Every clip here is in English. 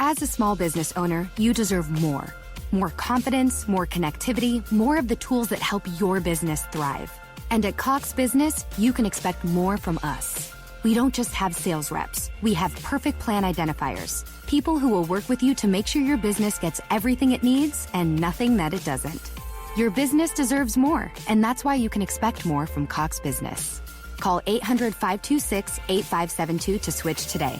As a small business owner, you deserve more. More confidence, more connectivity, more of the tools that help your business thrive. And at Cox Business, you can expect more from us. We don't just have sales reps. We have perfect plan identifiers. People who will work with you to make sure your business gets everything it needs and nothing that it doesn't. Your business deserves more, and that's why you can expect more from Cox Business. Call 800-526-8572 to switch today.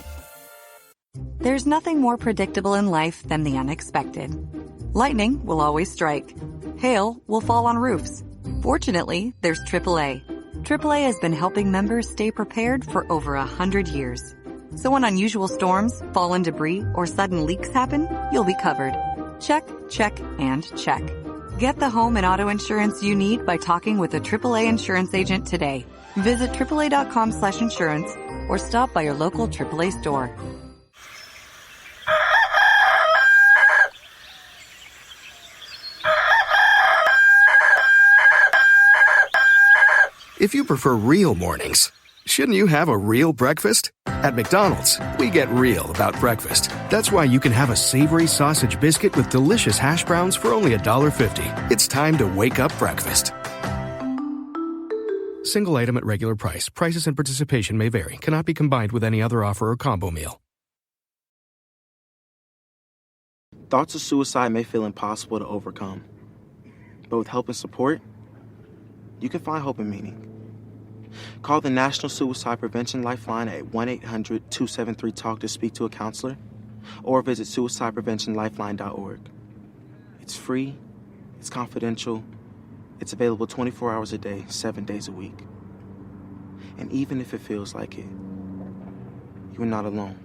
There's nothing more predictable in life than the unexpected. Lightning will always strike. Hail will fall on roofs. Fortunately, there's AAA. AAA has been helping members stay prepared for over 100 years. So when unusual storms, fallen debris, or sudden leaks happen, you'll be covered. Check, check, and check. Get the home and auto insurance you need by talking with a AAA insurance agent today. Visit AAA.com/insurance or stop by your local AAA store. If you prefer real mornings, shouldn't you have a real breakfast? At McDonald's, we get real about breakfast. That's why you can have a savory sausage biscuit with delicious hash browns for only $1.50. It's time to wake up breakfast. Single item at regular price. Prices and participation may vary. Cannot be combined with any other offer or combo meal. Thoughts of suicide may feel impossible to overcome. But with help and support, you can find hope and meaning. Call the National Suicide Prevention Lifeline at 1-800-273-TALK to speak to a counselor, or visit suicidepreventionlifeline.org. It's free, it's confidential, it's available 24 hours a day, 7 days a week. And even if it feels like it, you're not alone.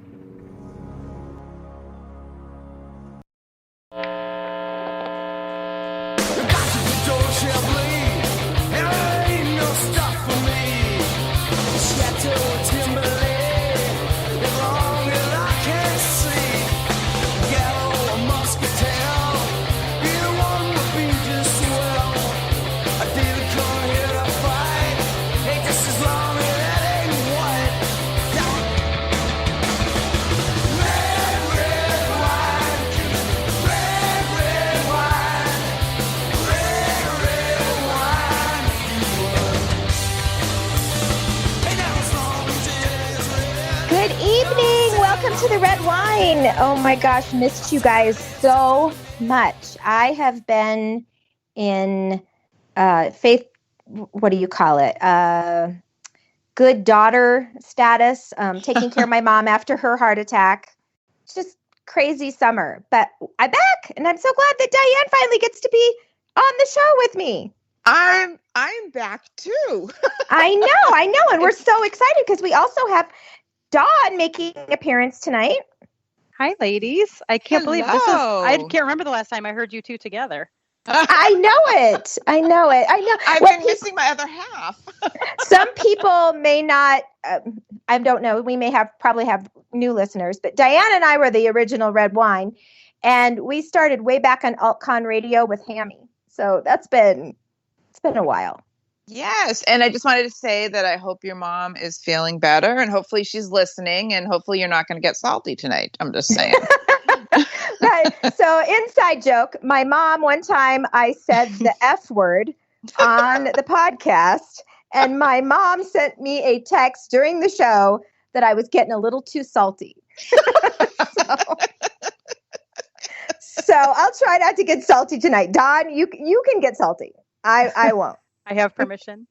To the red wine. Oh my gosh, missed you guys so much. I have been in faith, what do you call it? Good daughter status, taking care of my mom after her heart attack. Just crazy summer. But I'm back, and I'm so glad that Diane finally gets to be on the show with me. I'm back too. I know, and we're so excited because we also have Dawn making an appearance tonight. Hi, ladies. I can't believe this is, I can't remember the last time I heard you two together. I know it. I've been missing my other half. Some people may not, I don't know. We may probably have new listeners, but Diane and I were the original Red Wine, and we started way back on KLRNRadio with Hammy. So it's been a while. Yes. And I just wanted to say that I hope your mom is feeling better, and hopefully she's listening, and hopefully you're not going to get salty tonight. I'm just saying. So inside joke, my mom, one time I said the F word on the podcast, and my mom sent me a text during the show that I was getting a little too salty. So I'll try not to get salty tonight. Dawn, you can get salty. I won't. I have permission.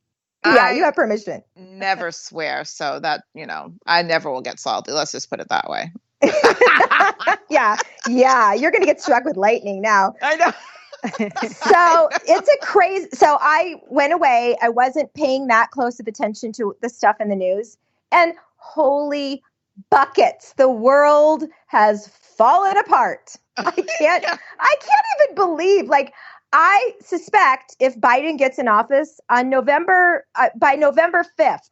Yeah, you have permission. Never swear, so that, I never will get salty. Let's just put it that way. Yeah, you're going to get struck with lightning now. I know. So it's a crazy. So I went away. I wasn't paying that close of attention to the stuff in the news, and holy buckets, the world has fallen apart. I can't even believe, I suspect if Biden gets in office on by November 5th,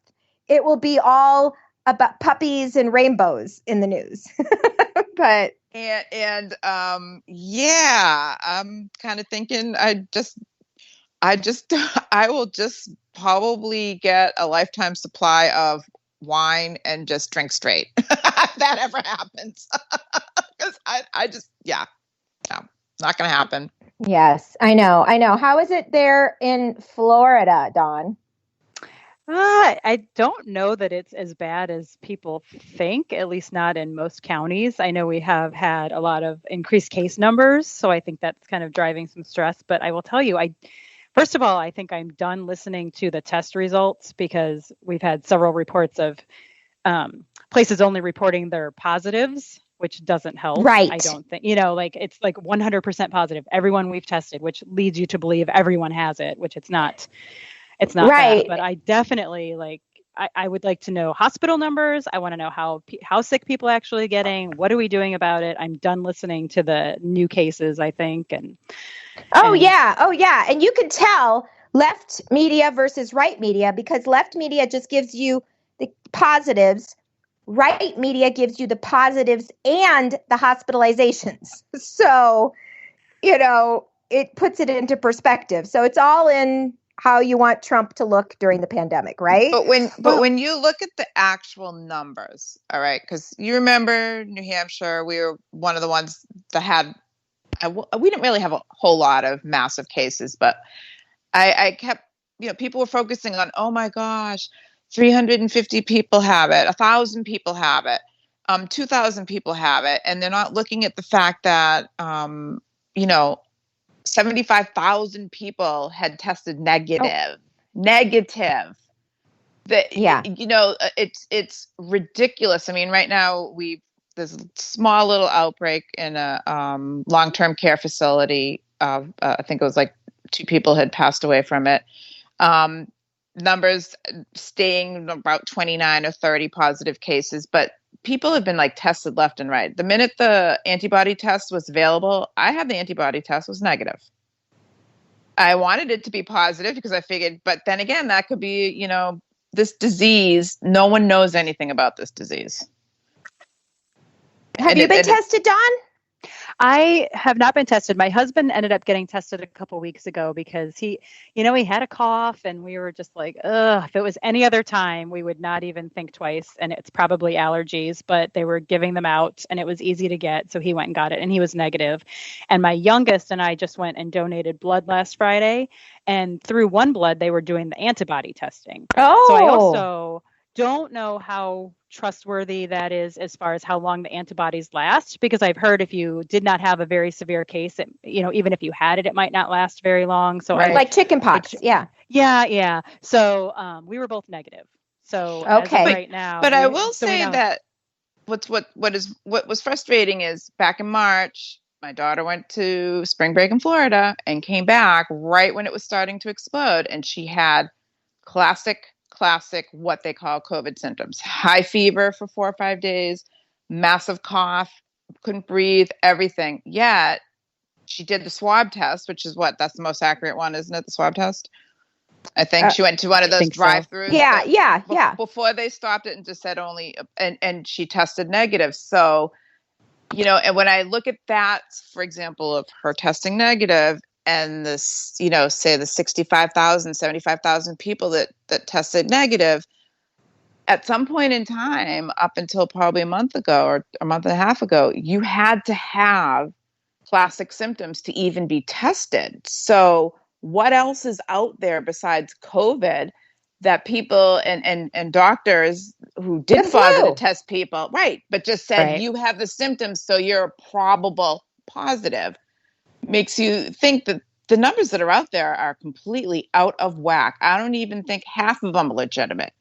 it will be all about puppies and rainbows in the news. But I'm kind of thinking I will just probably get a lifetime supply of wine and just drink straight. If that ever happens. Because I just, no, not going to happen. Yes, I know. How is it there in Florida, Dawn? I don't know that it's as bad as people think, at least not in most counties. I know we have had a lot of increased case numbers, so I think that's kind of driving some stress. But I will tell you, first of all, I think I'm done listening to the test results because we've had several reports of places only reporting their positives, which doesn't help. Right. I don't think, like it's like 100% positive. Everyone we've tested, which leads you to believe everyone has it, which it's not. It's not right. that, but I definitely I would like to know hospital numbers. I want to know how sick people are actually getting. What are we doing about it? I'm done listening to the new cases, I think. Yeah. And you can tell left media versus right media because left media just gives you the positives. Right media gives you the positives and the hospitalizations. So, it puts it into perspective. So it's all in how you want Trump to look during the pandemic, right? But when you look at the actual numbers, all right, because you remember New Hampshire, we were one of the ones that had, we didn't really have a whole lot of massive cases, but I kept, people were focusing on, oh my gosh, 350 people have it, 1,000 people have it, 2,000 people have it, and they're not looking at the fact that, 75,000 people had tested negative. Negative. It's ridiculous. I mean, right now there's a small little outbreak in a long-term care facility. I think it was like 2 people had passed away from it. Numbers staying about 29 or 30 positive cases, but people have been tested left and right. The minute the antibody test was available, I had the antibody test, was negative. I wanted it to be positive because I figured, but then again, that could be, this disease. No one knows anything about this disease. Have you been tested, Dawn? I have not been tested. My husband ended up getting tested a couple weeks ago because he had a cough and we were just like, ugh, if it was any other time, we would not even think twice. And it's probably allergies, but they were giving them out and it was easy to get. So he went and got it and he was negative. And my youngest and I just went and donated blood last Friday. And through One Blood, they were doing the antibody testing. Oh. So I also don't know how trustworthy that is as far as how long the antibodies last, because I've heard if you did not have a very severe case, even if you had it, it might not last very long. So like chickenpox. Yeah. So we were both negative. So okay, right now, but I will say that what was frustrating is back in March, my daughter went to spring break in Florida and came back right when it was starting to explode, and she had classic what they call COVID symptoms. High fever for 4 or 5 days, massive cough, couldn't breathe, everything. Yet she did the swab test, which is that's the most accurate one, isn't it? The swab test. I think she went to one of those drive-throughs. So. Yeah. Before they stopped it and just said only, and she tested negative. So, and when I look at that, for example, of her testing negative, and this, say the 65,000, 75,000 people that tested negative, at some point in time, up until probably a month ago or a month and a half ago, you had to have classic symptoms to even be tested. So what else is out there besides COVID that people and doctors who did bother to test people, right, but just said you have the symptoms, so you're a probable positive? Makes you think that the numbers that are out there are completely out of whack. I don't even think half of them are legitimate.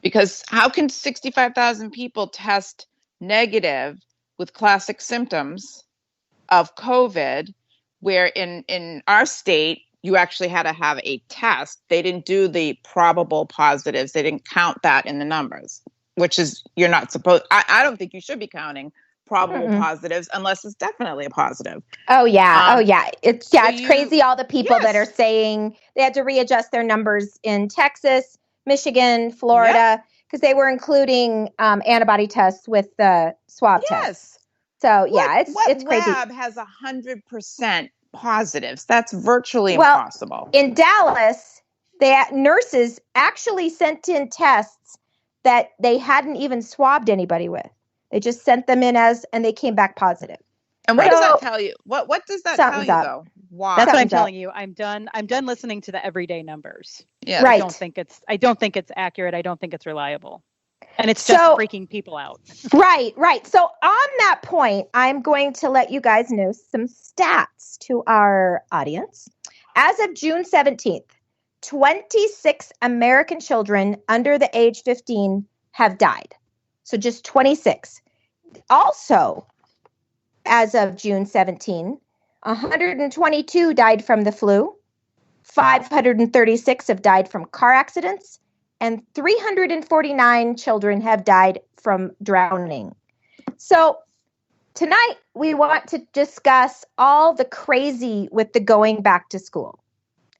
Because how can 65,000 people test negative with classic symptoms of COVID, where in our state, you actually had to have a test? They didn't do the probable positives. They didn't count that in the numbers, which is, you're not supposed, I don't think you should be counting probable positives unless it's definitely a positive. It's crazy, all the people that are saying they had to readjust their numbers in Texas, Michigan, Florida, because they were including antibody tests with the swab test. So it's crazy. Lab has 100% positives? That's virtually impossible. In Dallas, nurses actually sent in tests that they hadn't even swabbed anybody with. They just sent them in and they came back positive. And what So- does that tell you? What does that tell Something's you up. though? Why? That's what I'm Something's up. telling you. I'm done listening to the everyday numbers. Yeah. Right. I don't think it's accurate. I don't think it's reliable. And it's just So- freaking people out. Right. So on that point, I'm going to let you guys know some stats to our audience. As of June 17th, 26 American children under the age 15 have died. So just 26. Also, as of June 17, 122 died from the flu, 536 have died from car accidents, and 349 children have died from drowning. So tonight we want to discuss all the crazy with the going back to school.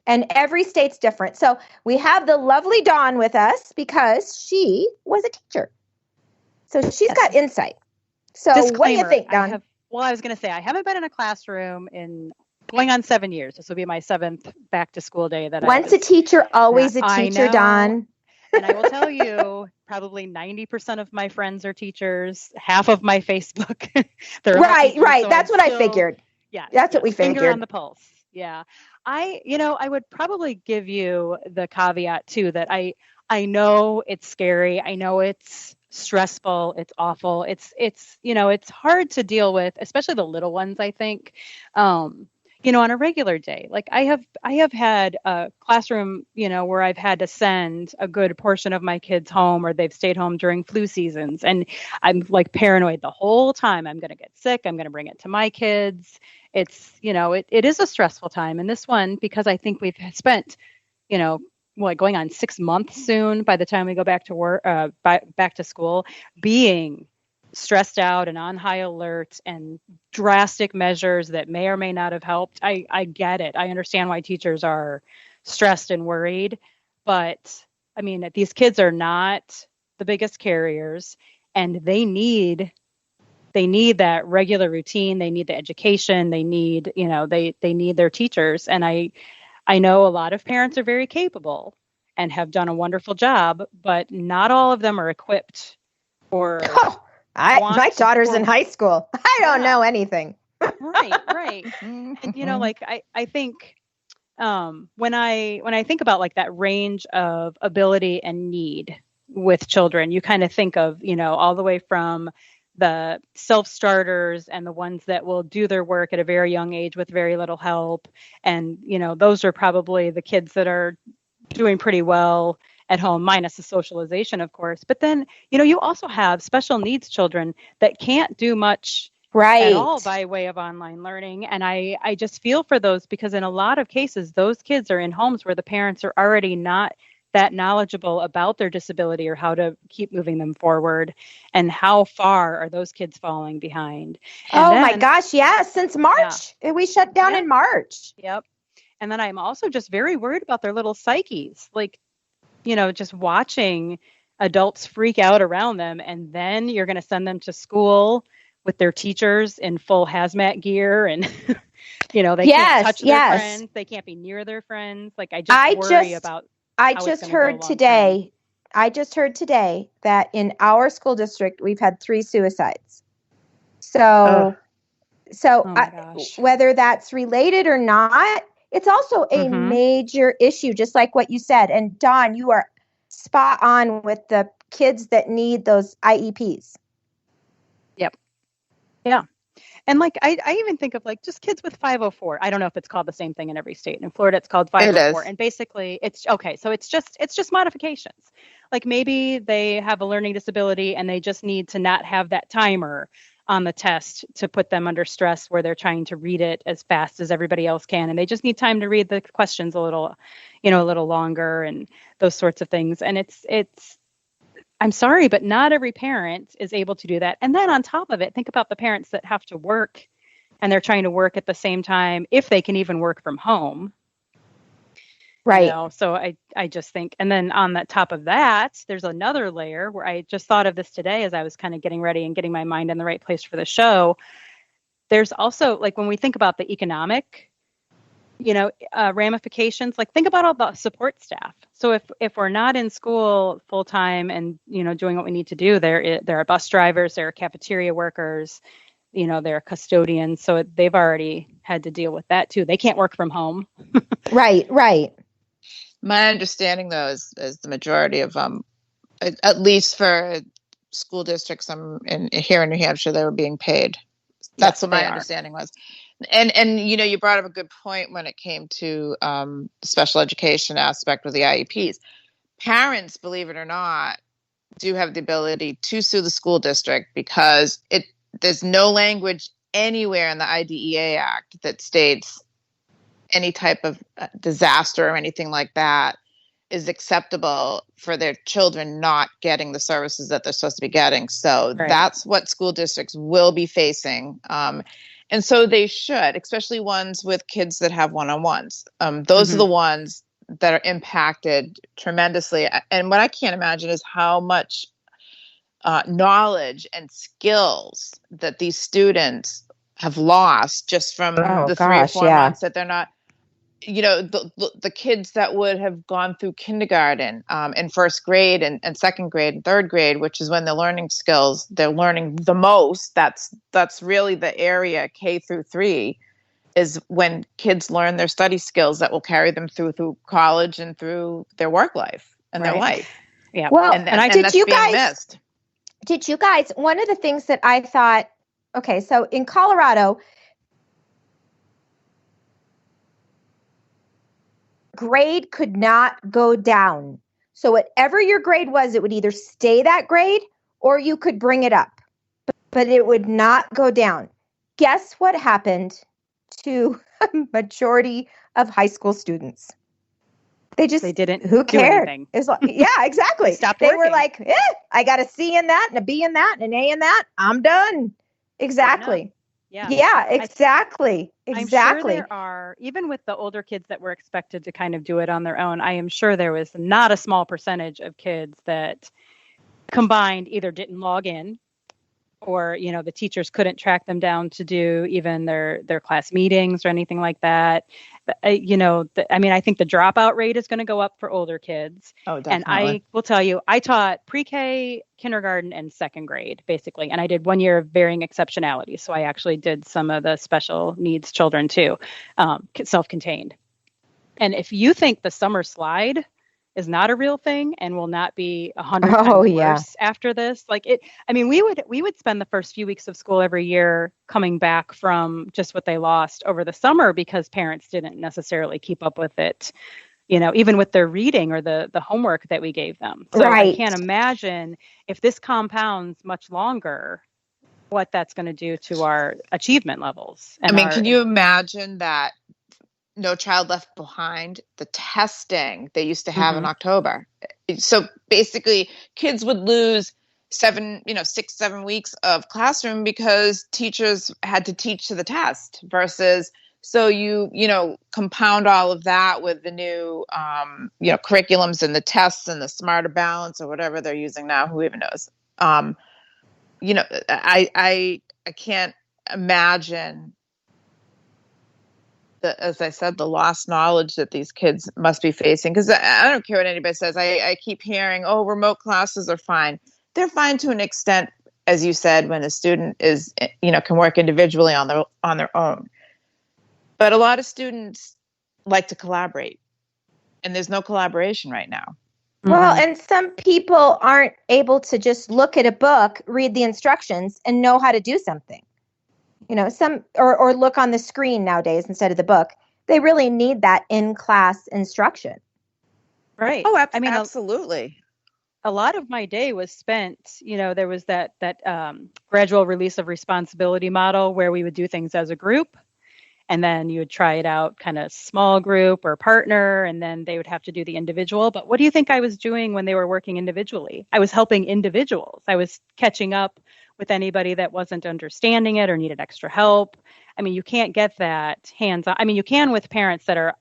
And every state's different. So we have the lovely Dawn with us because she was a teacher. So she's got insight. So what do you Disclaimer, think, Dawn? I was going to say, I haven't been in a classroom in going on 7 years. This will be my 7th back to school day that Once a teacher, always a I teacher, know. Dawn. And I will tell you, probably 90% of my friends are teachers. Half of my Facebook, they're all Right. teachers, so That's I'm what I still- figured. Yeah, That's what we finger figured. on the pulse. Yeah, I would probably give you the caveat too that I know it's scary. I know it's stressful. It's awful. It's it's hard to deal with, especially the little ones. I think. On a regular day. Like I have had a classroom, where I've had to send a good portion of my kids home or they've stayed home during flu seasons. And I'm like paranoid the whole time. I'm going to get sick. I'm going to bring it to my kids. It's, it is a stressful time. And this one, because I think we've spent, going on 6 months soon by the time we go back to work, back to school, being stressed out and on high alert and drastic measures that may or may not have helped. I get it. I understand why teachers are stressed and worried, but I mean, these kids are not the biggest carriers and they need that regular routine. They need the education. They need, they need their teachers. And I know a lot of parents are very capable and have done a wonderful job, but not all of them are equipped or My daughter's in high school. I don't know anything. Right. And I think when I think about like that range of ability and need with children, you kind of think of, all the way from the self-starters and the ones that will do their work at a very young age with very little help. And, those are probably the kids that are doing pretty well at home, minus the socialization, of course. But then, you also have special needs children that can't do much at all by way of online learning. And I just feel for those because in a lot of cases, those kids are in homes where the parents are already not that knowledgeable about their disability or how to keep moving them forward. And how far are those kids falling behind? And my gosh, yes. Since March. We shut down in March. Yep. And then I'm also just very worried about their little psyches. Like, just watching adults freak out around them. And then you're going to send them to school with their teachers in full hazmat gear. And, they can't touch their friends. They can't be near their friends. Like, I worry about. I just heard today that in our school district, we've had 3 suicides. So whether that's related or not, it's also a major issue, just like what you said. And Dawn, you are spot on with the kids that need those IEPs. Yep. Yeah. And like, I even think of like just kids with 504. I don't know if it's called the same thing in every state. In Florida, it's called 504. And basically it's okay. So it's just modifications. Like maybe they have a learning disability and they just need to not have that timer on the test to put them under stress where they're trying to read it as fast as everybody else can. And they just need time to read the questions a little longer and those sorts of things. And it's, I'm sorry, but not every parent is able to do that. And then on top of it, think about the parents that have to work and they're trying to work at the same time, if they can even work from home. Right. So I just think, and then on the top of that, there's another layer where I just thought of this today as I was kind of getting ready and getting my mind in the right place for the show. There's also, like, when we think about the economic, ramifications, like think about all the support staff. So if we're not in school full time and, doing what we need to do, there are bus drivers, there are cafeteria workers, their custodians. So they've already had to deal with that too. They can't work from home. Right. My understanding, though, is the majority of at least for school districts here in New Hampshire, they were being paid. That's Yes, what my they are. understanding was. And you brought up a good point when it came to the special education aspect with the IEPs. Parents, believe it or not, do have the ability to sue the school district because there's no language anywhere in the IDEA Act that states any type of disaster or anything like that is acceptable for their children not getting the services that they're supposed to be getting. So that's what school districts will be facing. And so they should, especially ones with kids that have one-on-ones. Those are the ones that are impacted tremendously. And what I can't imagine is how much knowledge and skills that these students have lost just from the 3 or 4 months that they're not, the kids that would have gone through kindergarten and first grade and second grade and third grade, which is when the learning skills they're learning the most. That's really the area K through 3 is when kids learn their study skills that will carry them through college and through their work life and their life. Yeah. Well, and that's being missed. Did you guys, one of the things that I thought, okay, so in Colorado, grade could not go down. So whatever your grade was, it would either stay that grade or you could bring it up, but it would not go down. Guess what happened to a majority of high school students? They didn't. Who cared? It's like, yeah, exactly. They were like, I got a C in that and a B in that and an A in that. I'm done. Exactly. Yeah, exactly. I'm sure there are, even with the older kids that were expected to kind of do it on their own, I am sure there was not a small percentage of kids that combined either didn't log in or, the teachers couldn't track them down to do even their class meetings or anything like that. But, I think the dropout rate is going to go up for older kids. Oh, definitely. And I will tell you, I taught pre-K, kindergarten, and second grade, basically. And I did 1 year of varying exceptionality. So I actually did some of the special needs children too, self-contained. And if you think the summer slide is not a real thing and will not be 100 times worse after this. We would spend the first few weeks of school every year coming back from just what they lost over the summer because parents didn't necessarily keep up with it, even with their reading or the homework that we gave them. So I can't imagine if this compounds much longer, what that's going to do to our achievement levels. Can you imagine that? No Child Left Behind, the testing they used to have in October. So basically kids would lose 6, 7 weeks of classroom because teachers had to teach to the test versus, so you compound all of that with the new, curriculums and the tests and the Smarter Balance or whatever they're using now, who even knows? I can't imagine as I said, the lost knowledge that these kids must be facing. Because I don't care what anybody says. I keep hearing, remote classes are fine. They're fine to an extent, as you said, when a student is, can work individually on their own. But a lot of students like to collaborate, and there's no collaboration right now. Well, and some people aren't able to just look at a book, read the instructions, and know how to do something. Or look on the screen nowadays instead of the book. They really need that in-class instruction. Right. Oh, absolutely. A lot of my day was spent, there was that gradual release of responsibility model where we would do things as a group. And then you would try it out kind of small group or partner, and then they would have to do the individual. But what do you think I was doing when they were working individually? I was helping individuals. I was catching up with anybody that wasn't understanding it or needed extra help. You can't get that hands-on. You can with parents that are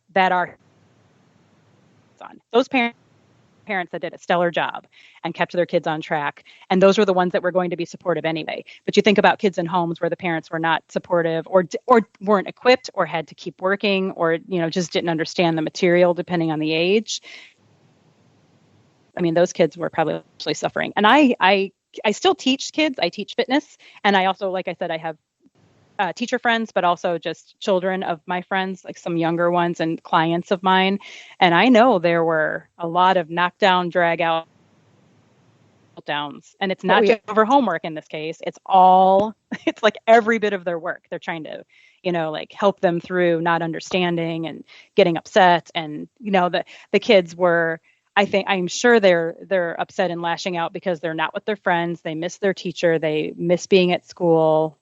on. Those parents that did a stellar job and kept their kids on track. And those were the ones that were going to be supportive anyway. But you think about kids in homes where the parents were not supportive or weren't equipped or had to keep working or, just didn't understand the material depending on the age. Those kids were probably suffering. And I still teach kids. I teach fitness. And I also, like I said, I have teacher friends, but also just children of my friends, like some younger ones and clients of mine. And I know there were a lot of knockdown, drag out downs. And it's not just over homework in this case. It's like every bit of their work. They're trying to, like help them through not understanding and getting upset. And, the kids were, I'm sure they're upset and lashing out because they're not with their friends. They miss their teacher. They miss being at school,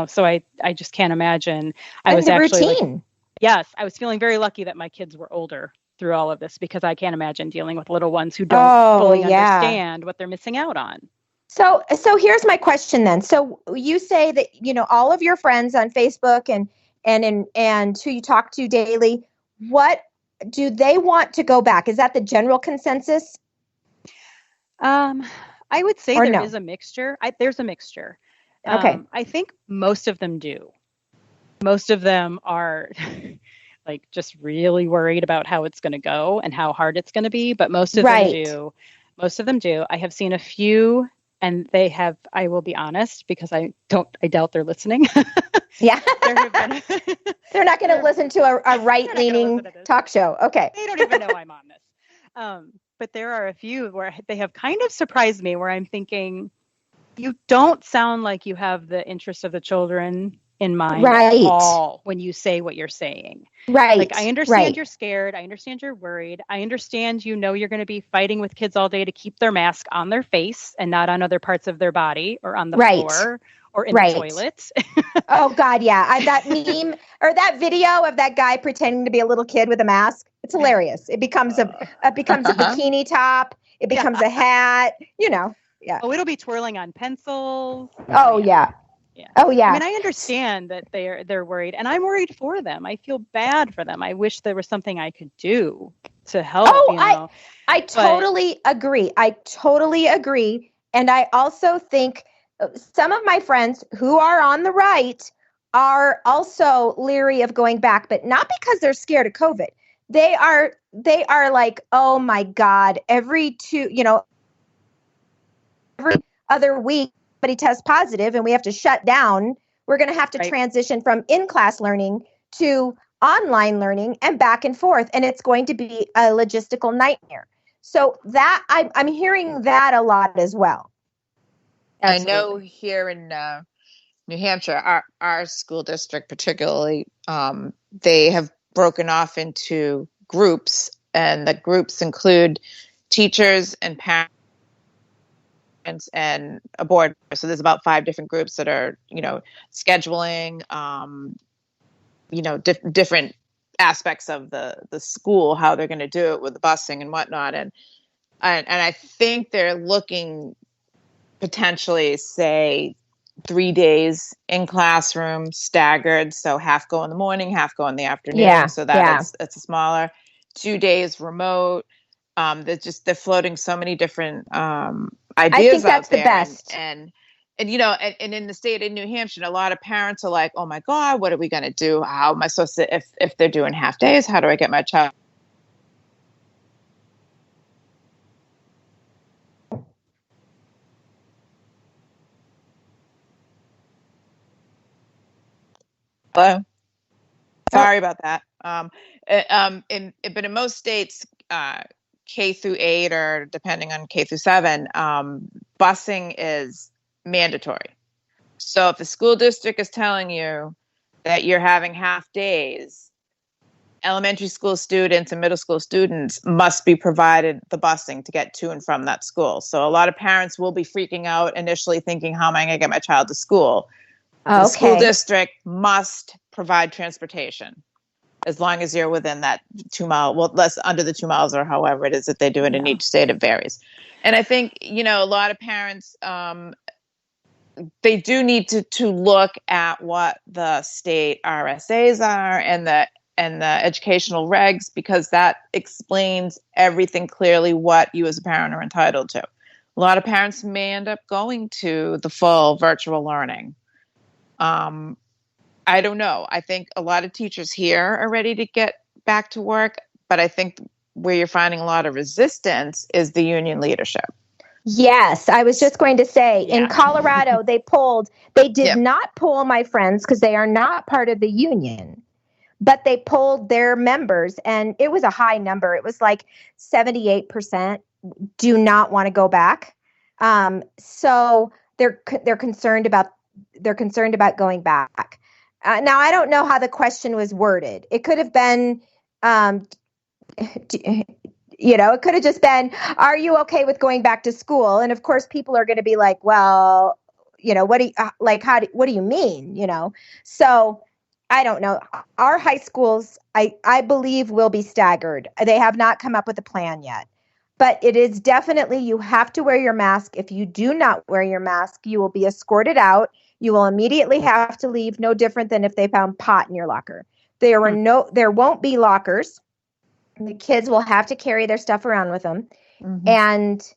so I just can't image. I was actually routine. Yes, I was feeling very lucky that my kids were older through all of this, because I can't imagine dealing with little ones who don't fully understand what they're missing out on. So here's my question then. So you say that, all of your friends on Facebook and who you talk to daily, what do they want to go back? Is that the general consensus? I would say there is a mixture. There's a mixture. Okay. I think most of them do. Most of them are like just really worried about how it's going to go and how hard it's going to be. But most of them do. Most of them do. I have seen a few, and they have, I will be honest, because I doubt they're listening. Yeah. They're not going to listen to a right-leaning talk show. Okay. They don't even know I'm on this. But there are a few where they have kind of surprised me, where I'm thinking, you don't sound like you have the interest of the children in mind at all when you say what you're saying. Right. Like, I understand you're scared. I understand you're worried. I understand, you're going to be fighting with kids all day to keep their mask on their face and not on other parts of their body or on the floor or in the toilet. Oh God. Yeah. That meme or that video of that guy pretending to be a little kid with a mask. It's hilarious. It becomes a bikini top. It becomes a hat, Yeah. Oh, it'll be twirling on pencils. Oh yeah. Yeah. Oh yeah. I mean, I understand that they're worried, and I'm worried for them. I feel bad for them. I wish there was something I could do to help. I totally agree. And I also think some of my friends who are on the right are also leery of going back, but not because they're scared of COVID. They are like, oh my God, every other week, but he tests positive and we have to shut down. We're going to have to transition from in-class learning to online learning and back and forth. And it's going to be a logistical nightmare. So that I'm hearing that a lot as well. Absolutely. I know here in New Hampshire, our school district particularly, they have broken off into groups, and the groups include teachers and parents and a board. So there's about 5 different groups that are, scheduling, different aspects of the school, how they're going to do it with the busing and whatnot. And I think they're looking potentially, say, 3 days in classroom staggered. So half go in the morning, half go in the afternoon. Yeah, so that it's a smaller 2 days remote. They're floating so many different ideas. I think that's the best. And in the state of New Hampshire, a lot of parents are like, oh my God, what are we going to do? How am I supposed to, if they're doing half days, how do I get my child? Hello? Sorry about that. But in most states, K through 8, or depending on K through 7, busing is mandatory. So if the school district is telling you that you're having half days, elementary school students and middle school students must be provided the busing to get to and from that school. So a lot of parents will be freaking out initially, thinking, how am I going to get my child to school? The school district must provide transportation as long as you're within that 2 mile, less under the 2 miles, or however it is that they do it in each state. It varies. And I think, a lot of parents, they do need to look at what the state RSAs are and the educational regs, because that explains everything clearly, what you as a parent are entitled to. A lot of parents may end up going to the full virtual learning. I don't know. I think a lot of teachers here are ready to get back to work, but I think where you're finding a lot of resistance is the union leadership. Yes, I was just going to say in Colorado, they did not poll my friends because they are not part of the union, but they polled their members and it was a high number. It was like 78% do not want to go back. So they're concerned about going back. Now I don't know how the question was worded. It could have been, it could have just been, are you okay with going back to school? And of course, people are going to be like, well, what do you, what do you mean? So I don't know. Our high schools, I believe, will be staggered. They have not come up with a plan yet. But it is definitely, you have to wear your mask. If you do not wear your mask, you will be escorted out. You will immediately have to leave, no different than if they found pot in your locker. There won't be lockers. The kids will have to carry their stuff around with them. Mm-hmm. And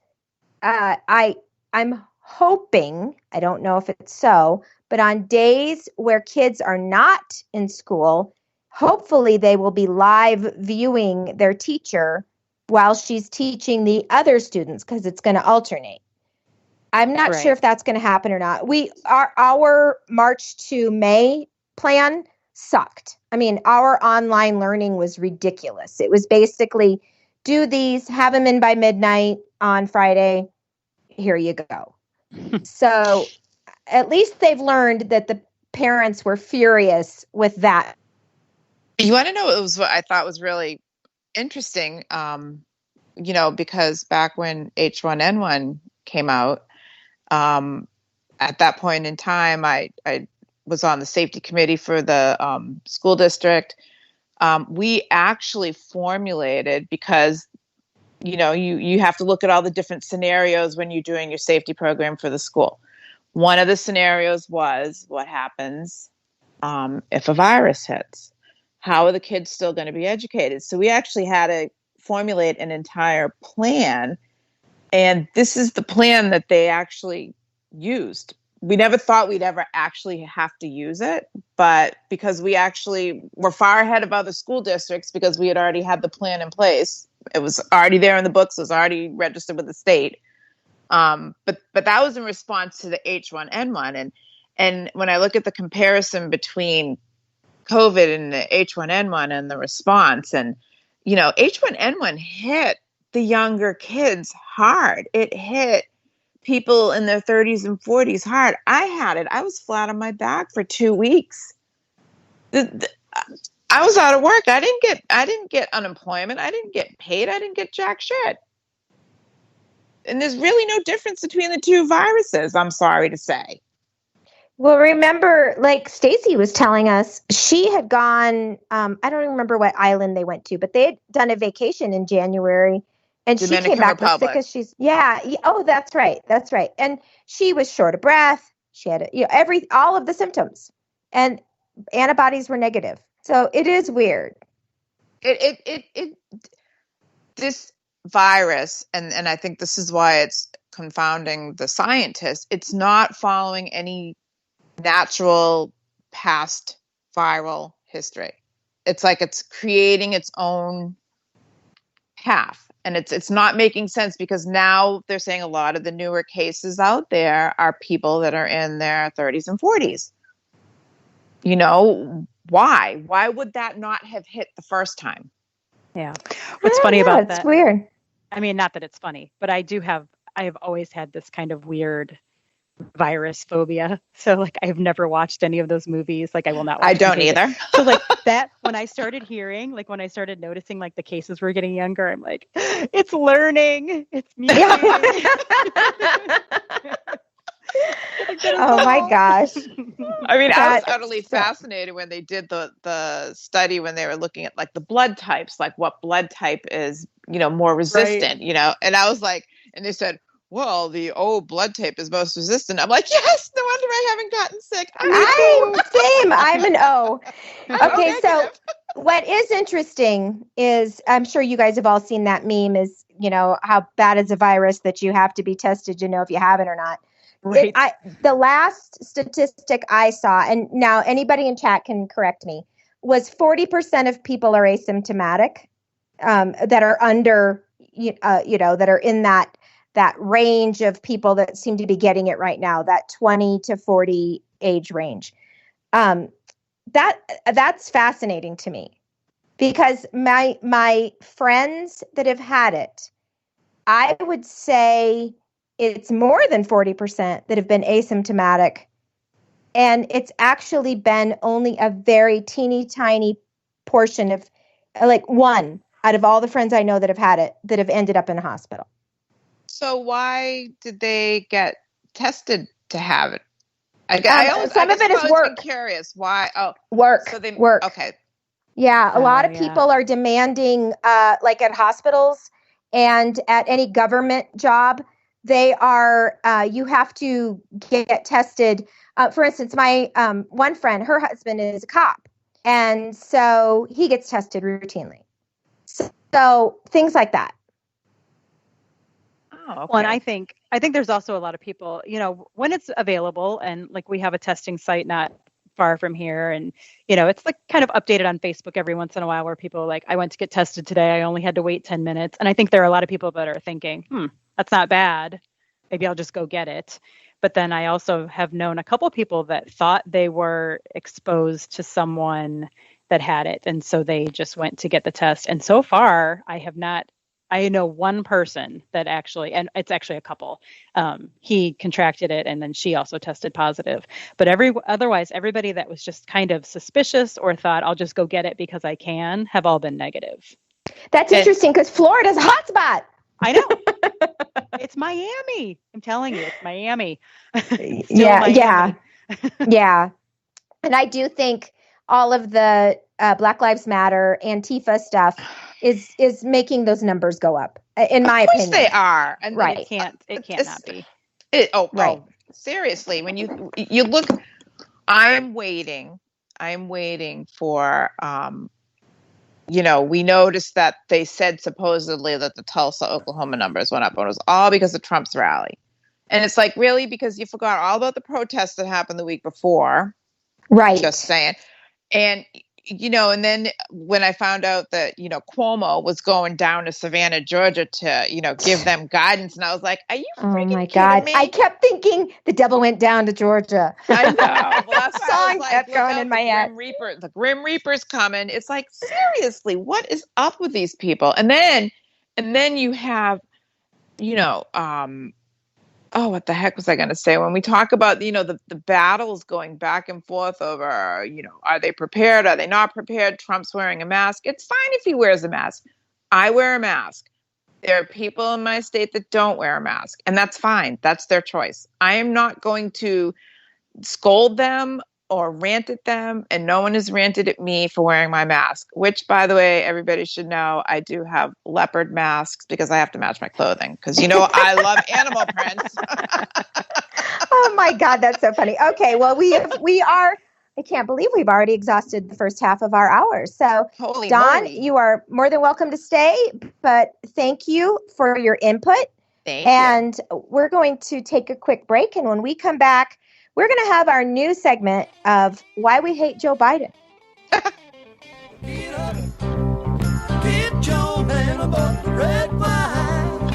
I'm hoping, I don't know if it's so, but on days where kids are not in school, hopefully they will be live viewing their teacher while she's teaching the other students, because it's going to alternate. I'm not sure if that's going to happen or not. Our March to May plan sucked. I mean, our online learning was ridiculous. It was basically do these, have them in by midnight on Friday. Here you go. So at least they've learned that the parents were furious with that. You want to know what I thought was really interesting? Because back when H1N1 came out, at that point in time, I was on the safety committee for the school district. We actually formulated, because you have to look at all the different scenarios when you're doing your safety program for the school. One of the scenarios was, what happens if a virus hits? How are the kids still going to be educated? So we actually had to formulate an entire plan. And this is the plan that they actually used. We never thought we'd ever actually have to use it, but because we actually were far ahead of other school districts, because we had already had the plan in place. It was already there in the books. It was already registered with the state. But that was in response to the H1N1. And when I look at the comparison between COVID and the H1N1 and the response, and, H1N1 hit the younger kids hard. It hit people in their 30s and 40s hard. I had it. I was flat on my back for 2 weeks. I was out of work. I didn't get unemployment. I didn't get paid. I didn't get jack shit. And there's really no difference between the two viruses, I'm sorry to say. Well, remember, like Stacy was telling us, she had gone, I don't remember what island they went to, but they had done a vacation in January. And Dominican she came back Republic. sick, because oh, that's right. And she was short of breath. She had all of the symptoms, and antibodies were negative. So it is weird. This virus, and I think this is why it's confounding the scientists. It's not following any natural past viral history. It's like it's creating its own path. And it's not making sense, because now they're saying a lot of the newer cases out there are people that are in their 30s and 40s. Why? Why would that not have hit the first time? Yeah. What's funny about that? It's weird. I mean, not that it's funny, but I have always had this kind of weird virus phobia. So like, I've never watched any of those movies. Like, I will not watch I don't either. So like that, when I started noticing like the cases were getting younger, I'm like, it's learning. It's mutating. Oh my gosh. I mean, I was utterly fascinated when they did the study, when they were looking at like the blood types, like what blood type is, more resistant, and I was like, and they said, well, the O blood type is most resistant. I'm like, yes, no wonder I haven't gotten sick. Same. I'm an O. Okay, so what is interesting is, I'm sure you guys have all seen that meme, is, how bad is a virus that you have to be tested to know if you have it or not. Right. The last statistic I saw, and now anybody in chat can correct me, was 40% of people are asymptomatic, that are under, that are in that that range of people that seem to be getting it right now, that 20 to 40 age range. That's fascinating to me, because my friends that have had it, I would say it's more than 40% that have been asymptomatic. And it's actually been only a very teeny tiny portion of, like, one out of all the friends I know that have had it that have ended up in a hospital. So why did they get tested to have it? Some of it is work. I'm curious why. Oh, work. So they work. Okay. Yeah, a lot of people are demanding, like at hospitals and at any government job, they are. You have to get tested. For instance, my one friend, her husband is a cop, and so he gets tested routinely. So things like that. Oh, okay. Well, and I think there's also a lot of people, when it's available, and like we have a testing site not far from here, and it's like kind of updated on Facebook every once in a while, where people are like, I went to get tested today, I only had to wait 10 minutes. And I think there are a lot of people that are thinking, that's not bad, maybe I'll just go get it. But then I also have known a couple people that thought they were exposed to someone that had it, and so they just went to get the test. And so far I know one person that actually, and it's actually a couple, he contracted it, and then she also tested positive. But otherwise, everybody that was just kind of suspicious or thought, I'll just go get it because I can, have all been negative. That's interesting, because Florida's a hot spot. I know. It's Miami. I'm telling you, it's Miami. Yeah, Miami. Yeah. And I do think all of the Black Lives Matter, Antifa stuff is making those numbers go up, in my opinion. Of course they are. And right. It can't not be. Right. Seriously, when you look, I'm waiting for, we noticed that they said supposedly that the Tulsa, Oklahoma numbers went up, and it was all because of Trump's rally. And it's like, really? Because you forgot all about the protests that happened the week before. Right. Just saying. And, and then when I found out that, Cuomo was going down to Savannah, Georgia to, give them guidance. And I was like, are you freaking my God. me? I kept thinking the devil went down to Georgia. I know. Well, that's song kept going in my head. The Grim Reaper's coming. It's like, seriously, what is up with these people? And then you have, what the heck was I going to say? When we talk about, the battles going back and forth over, are they prepared? Are they not prepared? Trump's wearing a mask. It's fine if he wears a mask. I wear a mask. There are people in my state that don't wear a mask, and that's fine. That's their choice. I am not going to scold them or rant at them, and no one has ranted at me for wearing my mask, which, by the way, everybody should know I do have leopard masks because I have to match my clothing, because I love animal prints. Oh my God, that's so funny. Okay, well, I can't believe we've already exhausted the first half of our hour. So, Holy Dawn, moly. you are more than welcome to stay, but thank you for your input. Thank you. And we're going to take a quick break, and when we come back, we're going to have our new segment of Why We Hate Joe Biden. Get up, get Joe man above the red wine.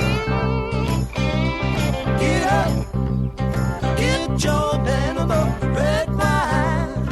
Get up, get Joe man above the red wine.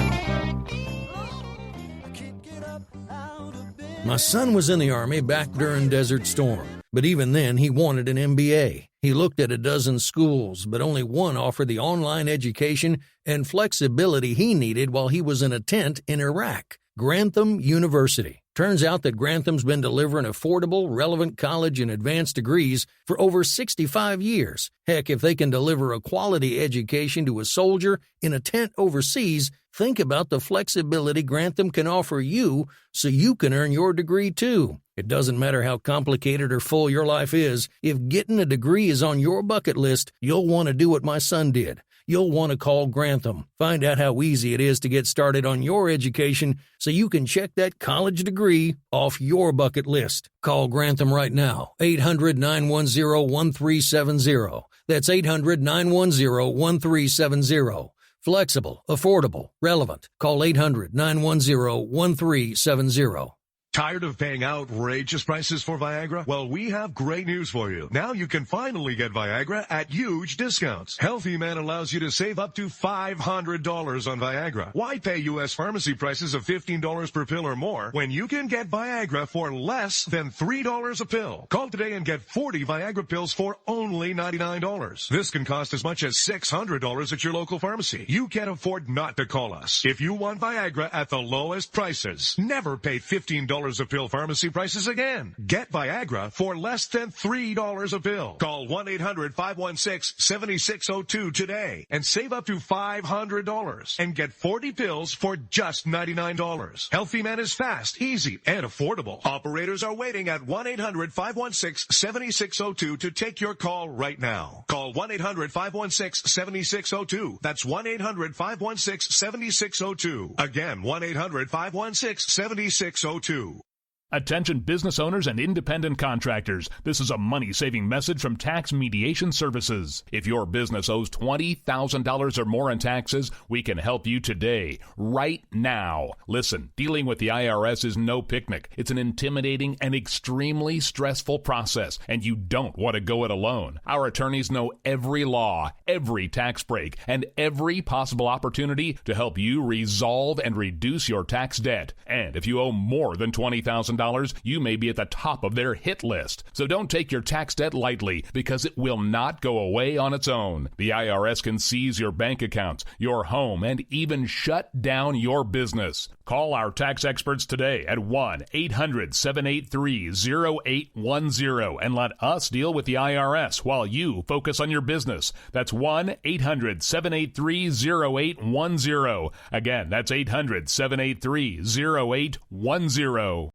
I can't get up out of bed. My son was in the Army back during Desert Storm, but even then he wanted an MBA. He looked at a dozen schools, but only one offered the online education and flexibility he needed while he was in a tent in Iraq, Grantham University. Turns out that Grantham's been delivering affordable, relevant college and advanced degrees for over 65 years. Heck, if they can deliver a quality education to a soldier in a tent overseas, think about the flexibility Grantham can offer you so you can earn your degree too. It doesn't matter how complicated or full your life is. If getting a degree is on your bucket list, you'll want to do what my son did. You'll want to call Grantham. Find out how easy it is to get started on your education so you can check that college degree off your bucket list. Call Grantham right now, 800-910-1370. That's 800-910-1370. Flexible, affordable, relevant. Call 800-910-1370. Tired of paying outrageous prices for Viagra? Well, we have great news for you. Now you can finally get Viagra at huge discounts. Healthy Man allows you to save up to $500 on Viagra. Why pay U.S. pharmacy prices of $15 per pill or more when you can get Viagra for less than $3 a pill? Call today and get 40 Viagra pills for only $99. This can cost as much as $600 at your local pharmacy. You can't afford not to call us. If you want Viagra at the lowest prices, never pay $15 a pill pharmacy prices again. Get Viagra for less than $3 a pill. Call 1-800-516-7602 today and save up to $500 and get 40 pills for just $99. Healthy Man is fast, easy, and affordable. Operators are waiting at 1-800-516-7602 to take your call right now. Call 1-800-516-7602. That's 1-800-516-7602. Again, 1-800-516-7602. Attention business owners and independent contractors. This is a money-saving message from Tax Mediation Services. If your business owes $20,000 or more in taxes, we can help you today, right now. Listen, dealing with the IRS is no picnic. It's an intimidating and extremely stressful process, and you don't want to go it alone. Our attorneys know every law, every tax break, and every possible opportunity to help you resolve and reduce your tax debt. And if you owe more than $20,000, you may be at the top of their hit list. So don't take your tax debt lightly, because it will not go away on its own. The IRS can seize your bank accounts, your home, and even shut down your business. Call our tax experts today at 1-800-783-0810 and let us deal with the IRS while you focus on your business. That's 1-800-783-0810. Again, that's 800-783-0810.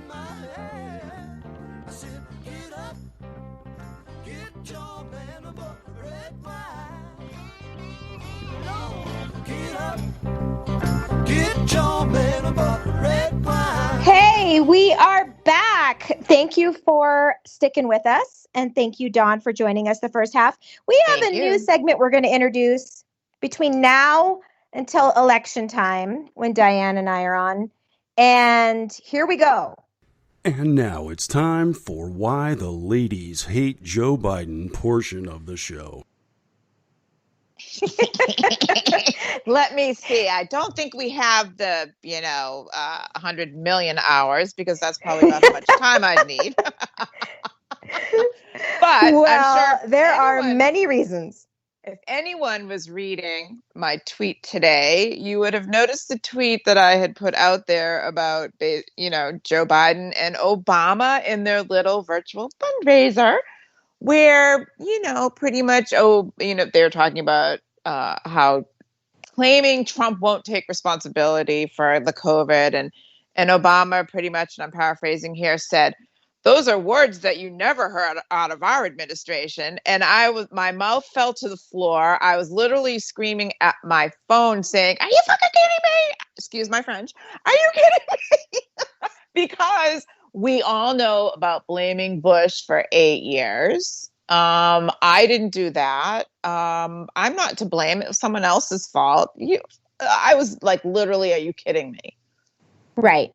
Hey, we are back. Thank you for sticking with us. And thank you, Dawn, for joining us the first half. We have a new segment we're going to introduce between now until election time when Diane and I are on. And here we go. And now it's time for Why the Ladies Hate Joe Biden portion of the show. Let me see. I don't think we have the, 100 million hours, because that's probably not how much time I'd need. But well, I'm sure there are many reasons. If anyone was reading my tweet today, you would have noticed the tweet that I had put out there about, Joe Biden and Obama in their little virtual fundraiser, where, pretty much, they're talking about how claiming Trump won't take responsibility for the COVID, and Obama pretty much, and I'm paraphrasing here, said, "Those are words that you never heard out of our administration." And my mouth fell to the floor. I was literally screaming at my phone saying, "Are you fucking kidding me?" Excuse my French. Are you kidding me? Because we all know about blaming Bush for 8 years. I didn't do that. I'm not to blame. It was someone else's fault. I was like, literally, are you kidding me? Right.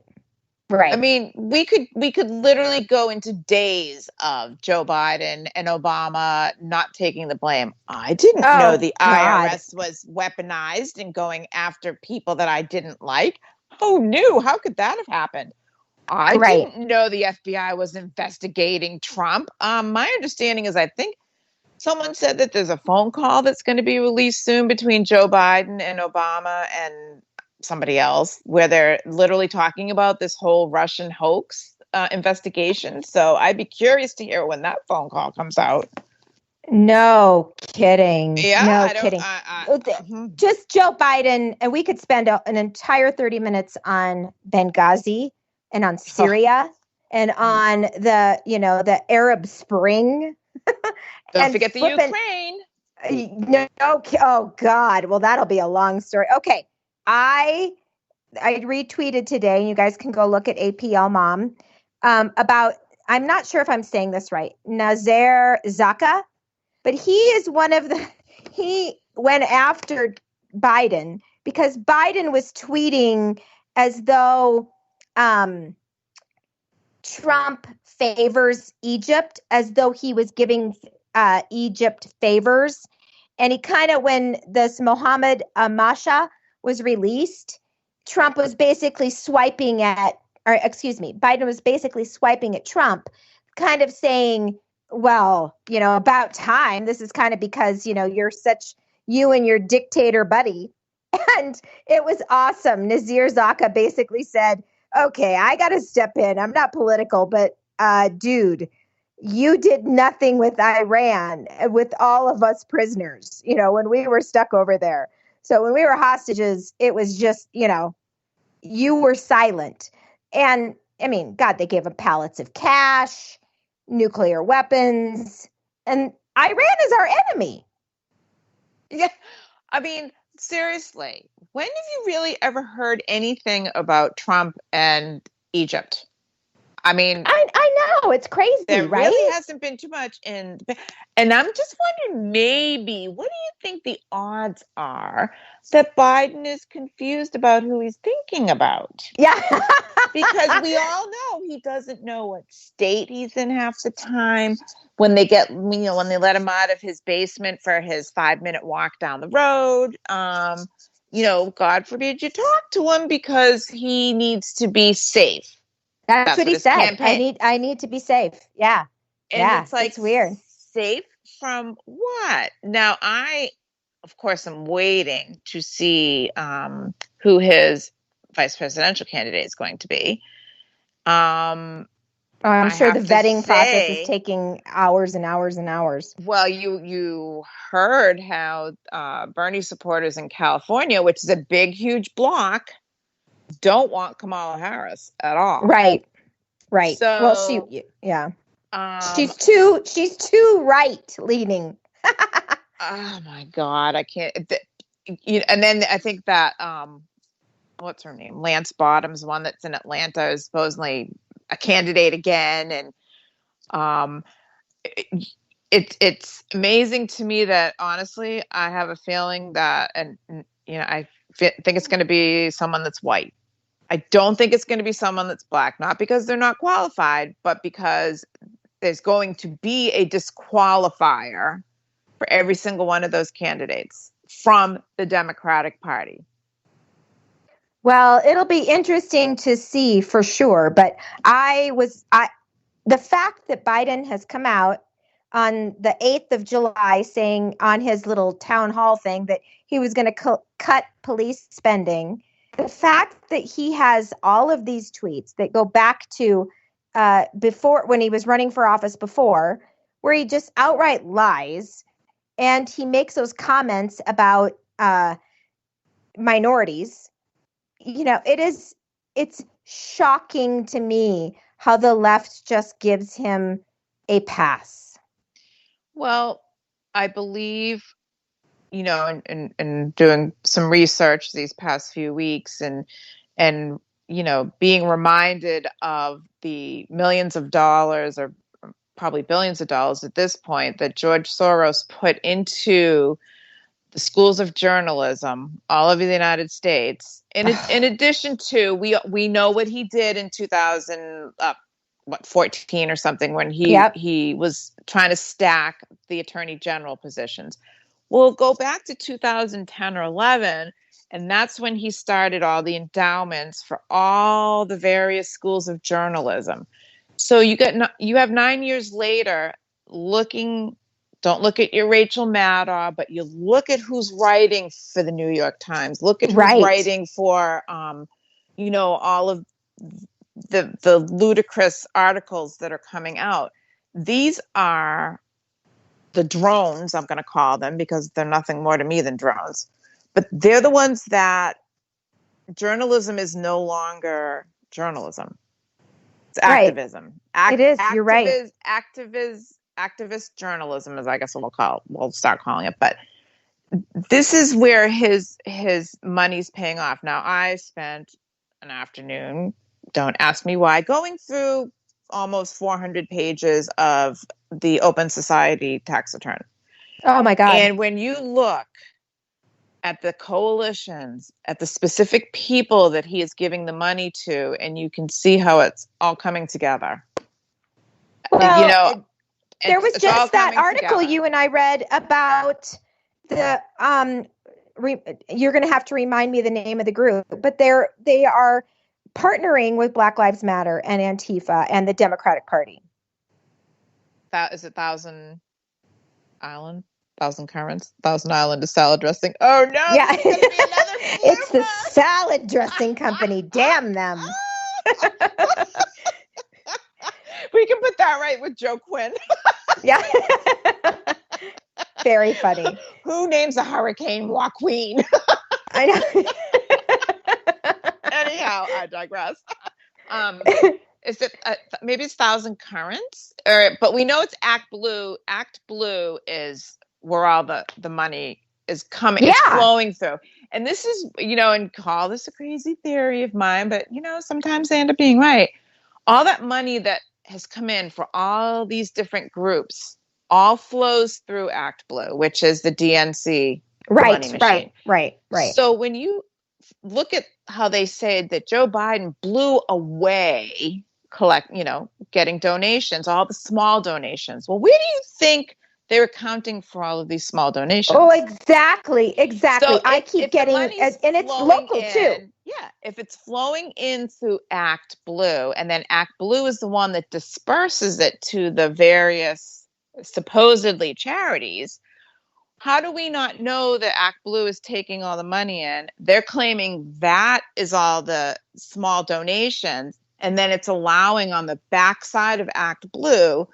I mean, we could literally go into days of Joe Biden and Obama not taking the blame. I didn't know the IRS was weaponized and going after people that I didn't like. Who knew? How could that have happened? I didn't know the FBI was investigating Trump. My understanding is, I think someone said that there's a phone call that's going to be released soon between Joe Biden and Obama and somebody else, where they're literally talking about this whole Russian hoax investigation. So I'd be curious to hear when that phone call comes out. No kidding. Yeah, no kidding. Just Joe Biden, and we could spend an entire 30 minutes on Benghazi and on Syria and on the Arab Spring. Don't forget the Ukraine. No, oh God. Well, that'll be a long story. Okay. I retweeted today, and you guys can go look at APL Mom, about, I'm not sure if I'm saying this right, Nazir Zaka, but he went after Biden because Biden was tweeting as though Trump favors Egypt as though he was giving Egypt favors. And he kind of, when this Mohammed Masha was released, Trump was basically swiping at, or excuse me, Biden was basically swiping at Trump, kind of saying, well, about time. This is kind of because, you and your dictator buddy. And it was awesome. Nazir Zaka basically said, okay, I got to step in. I'm not political, but dude, you did nothing with Iran, with all of us prisoners, when we were stuck over there. So when we were hostages, it was just, you were silent. And I mean, God, they gave them pallets of cash, nuclear weapons, and Iran is our enemy. Yeah. I mean, seriously, when have you really ever heard anything about Trump and Egypt? I mean, I know, it's crazy, there right? really hasn't been too much and I'm just wondering, maybe, what do you think the odds are that Biden is confused about who he's thinking about? Yeah. Because we all know he doesn't know what state he's in half the time. When they when they let him out of his basement for his 5-minute walk down the road, God forbid you talk to him because he needs to be safe. That's what he said. Campaign. I need to be safe. Yeah. And it's like, it's weird. Safe from what? Now, I, of course, am waiting to see who his vice presidential candidate is going to be. I'm sure the vetting process is taking hours and hours and hours. Well, you heard how Bernie supporters in California, which is a big, huge block, don't want Kamala Harris at all. Right. So, well, she's too right leaning. Oh my God, I can't. And then I think that what's her name, Lance Bottoms, one that's in Atlanta, is supposedly a candidate again, and it's amazing to me that, honestly, I have a feeling that, and I think it's going to be someone that's white. I don't think it's going to be someone that's black, not because they're not qualified, but because there's going to be a disqualifier for every single one of those candidates from the Democratic Party. Well, it'll be interesting to see for sure. But the fact that Biden has come out on the 8th of July saying on his little town hall thing that he was going to cut police spending, the fact that he has all of these tweets that go back to before, when he was running for office before, where he just outright lies, and he makes those comments about minorities. It's shocking to me how the left just gives him a pass. Well, I believe, in doing some research these past few weeks and being reminded of the millions of dollars, or probably billions of dollars at this point, that George Soros put into the schools of journalism all over the United States. In addition to, we know what he did in 2014 or something, when he was trying to stack the attorney general positions. We'll go back to 2010 or 11, and that's when he started all the endowments for all the various schools of journalism. So you have 9 years later, don't look at your Rachel Maddow, but you look at who's writing for the New York Times. Look at who's writing for, all of the ludicrous articles that are coming out. These are the drones, I'm going to call them, because they're nothing more to me than drones. But they're the ones that journalism is no longer journalism. It's activism. It is. You're right. Activist journalism, as I guess we'll start calling it. But this is where his money's paying off. Now, I spent an afternoon, don't ask me why, going through almost 400 pages of the Open Society tax return. Oh my God. And when you look at the coalitions, at the specific people that he is giving the money to, and you can see how it's all coming together. Well, there was it's just all that coming article together. you and I read about the you're going to have to remind me the name of the group, but they are partnering with Black Lives Matter and Antifa and the Democratic Party. That is it. Thousand Currents, Thousand Island is salad dressing. Oh no! Yeah, This is gonna be another it's the salad dressing company. Damn them. We can put that right with Joe Quinn. Yeah. Very funny. Who names a hurricane Joaquin? I know. Anyhow, I digress. Is it maybe it's Thousand Currents? But we know it's Act Blue. Act Blue is where all the money is coming. Yeah. It's flowing through. And this is, and call this a crazy theory of mine, but sometimes they end up being right. All that money that has come in for all these different groups all flows through Act Blue, which is the DNC money machine. Right. So when you look at how they say that Joe Biden blew away getting donations, all the small donations. Well, where do you think they were counting for all of these small donations? Oh, exactly. So I keep getting, and it's local too. Yeah, if it's flowing in through Act Blue, and then Act Blue is the one that disperses it to the various supposedly charities, how do we not know that Act Blue is taking all the money in? They're claiming that is all the small donations, and then it's allowing on the backside of Act Blue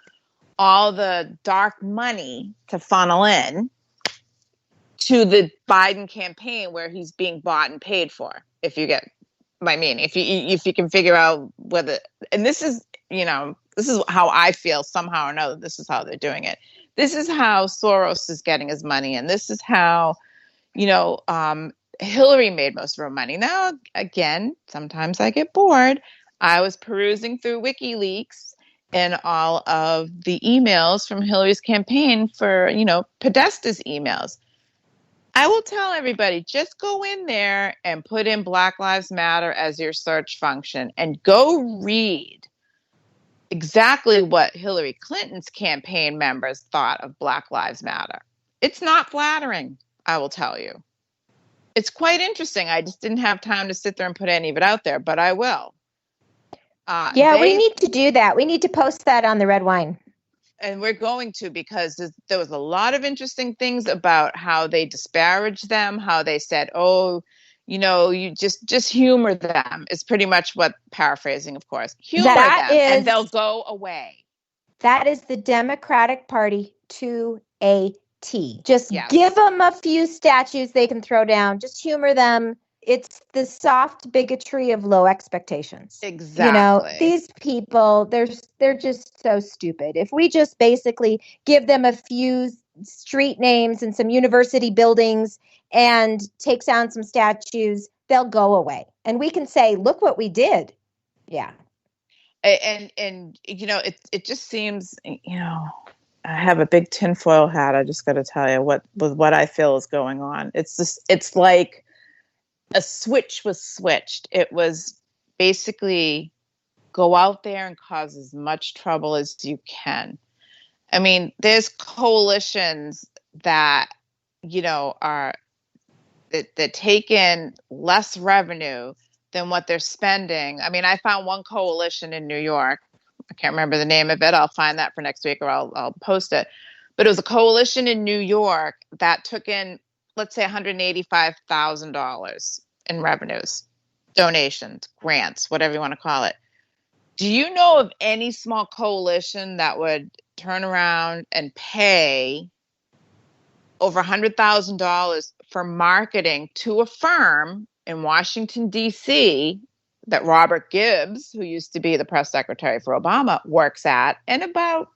all the dark money to funnel in to the Biden campaign where he's being bought and paid for, if you get my meaning. If you can figure out whether, and this is how I feel somehow or another, this is how they're doing it. This is how Soros is getting his money, and this is how, Hillary made most of her money. Now, again, sometimes I get bored. I was perusing through WikiLeaks and all of the emails from Hillary's campaign for, Podesta's emails. I will tell everybody, just go in there and put in Black Lives Matter as your search function and go read exactly what Hillary Clinton's campaign members thought of Black Lives Matter. It's not flattering, I will tell you. It's quite interesting. I just didn't have time to sit there and put any of it out there, but I will. We need to do that. We need to post that on the Red Wine. And we're going to, because there was a lot of interesting things about how they disparaged them, how they said, you just humor them, is pretty much what, paraphrasing, of course, humor them and they'll go away. That is the Democratic Party to a T. Just give them a few statues they can throw down. Just humor them. It's the soft bigotry of low expectations. Exactly. These people, they're just so stupid. If we just basically give them a few street names and some university buildings and take down some statues, they'll go away. And we can say, look what we did. Yeah. And it just seems, I have a big tinfoil hat. I just got to tell you what I feel is going on. It's like a switch was switched. It was basically go out there and cause as much trouble as you can. I mean, there's coalitions that, are that take in less revenue than what they're spending. I mean, I found one coalition in New York. I can't remember the name of it. I'll find that for next week, or I'll post it. But it was a coalition in New York that took in, let's say, $185,000 in revenues, donations, grants, whatever you want to call it. Do you know of any small coalition that would turn around and pay over $100,000 for marketing to a firm in Washington, D.C., that Robert Gibbs, who used to be the press secretary for Obama, works at, and about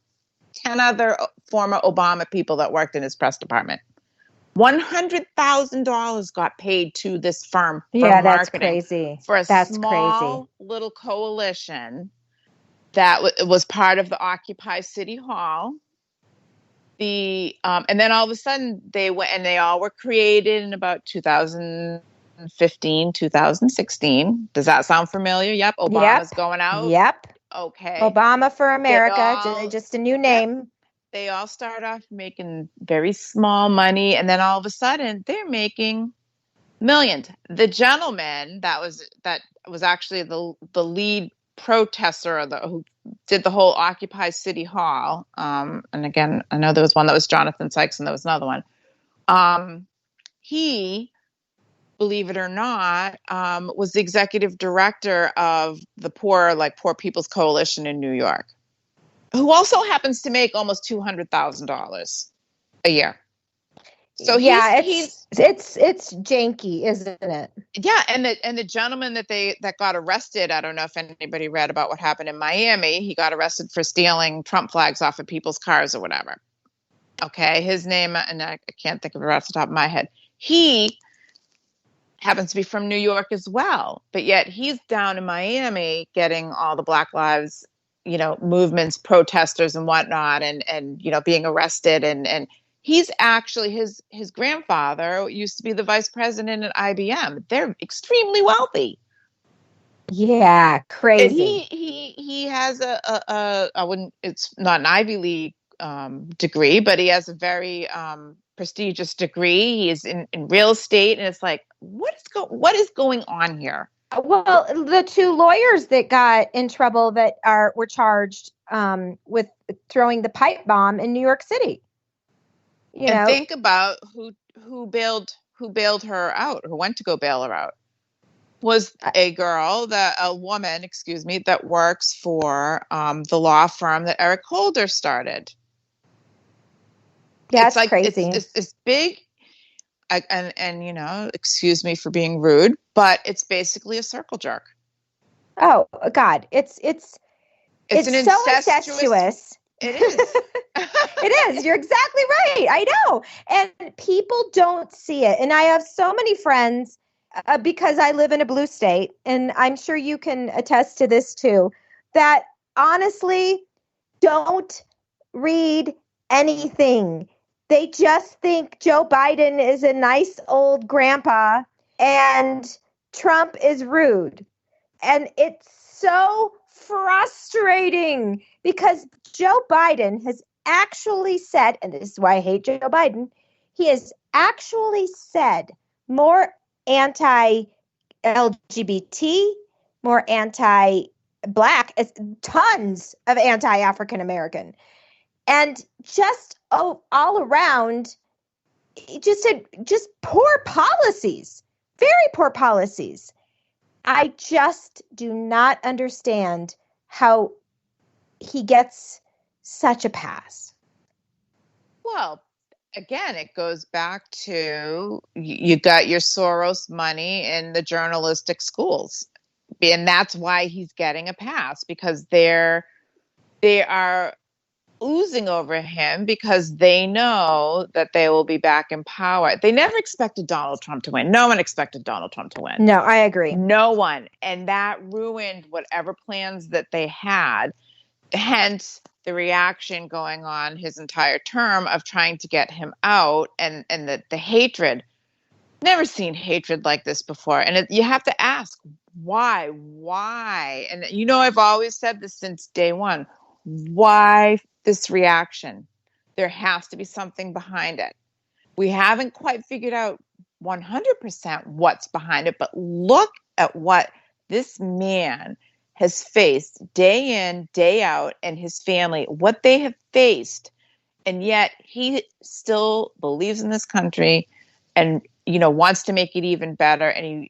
10 other former Obama people that worked in his press department? $100,000 got paid to this firm for marketing. That's crazy. For a small little coalition that was part of the Occupy City Hall. And then all of a sudden they went, and they all were created in about 2015, 2016. Does that sound familiar? Yep. Obama's going out. Yep. Okay. Obama for America, all- just a new name. They all start off making very small money, and then all of a sudden they're making millions. The gentleman that was actually the lead protester, who did the whole Occupy City Hall. And again, I know there was one that was Jonathan Sykes, and there was another one. He, believe it or not, was the executive director of the Poor People's Coalition in New York, who also happens to make almost $200,000 a year. So it's janky, isn't it? Yeah, and the gentleman that got arrested, I don't know if anybody read about what happened in Miami. He got arrested for stealing Trump flags off of people's cars or whatever. Okay, his name, and I can't think of it off the top of my head. He happens to be from New York as well, but yet he's down in Miami getting all the Black Lives, movements, protesters and whatnot, and being arrested, and he's actually, his grandfather used to be the vice president at IBM. They're extremely wealthy. Yeah, crazy. And he has it's not an Ivy League degree, but he has a very prestigious degree. He is in real estate, and it's like, what is going on here? Well, the two lawyers that got in trouble that were charged with throwing the pipe bomb in New York City. Think about who bailed her out, who went to go bail her out, was a woman that works for the law firm that Eric Holder started. Yeah, it's like crazy. It's big, and excuse me for being rude, but it's basically a circle jerk. Oh God, it's so incestuous. It is. It is. You're exactly right. I know. And people don't see it. And I have so many friends because I live in a blue state, and I'm sure you can attest to this too, that honestly don't read anything. They just think Joe Biden is a nice old grandpa and Trump is rude. And it's so frustrating because Joe Biden has actually said, and this is why I hate Joe Biden, he has actually said more anti-LGBT, more anti-Black, tons of anti-African-American. And just all around, just poor policies, very poor policies. I just do not understand how he gets such a pass. Well, again, it goes back to you got your Soros money in the journalistic schools. And that's why he's getting a pass, because they are oozing over him because they know that they will be back in power. They never expected Donald Trump to win. No one expected Donald Trump to win. No, I agree. No one. And that ruined whatever plans that they had. Hence the reaction going on his entire term of trying to get him out, and the hatred. Never seen hatred like this before. And you have to ask, why? And I've always said this since day one. Why this reaction? There has to be something behind it. We haven't quite figured out 100% what's behind it, but look at what this man has faced day in, day out, and his family, what they have faced. And yet he still believes in this country and, wants to make it even better. And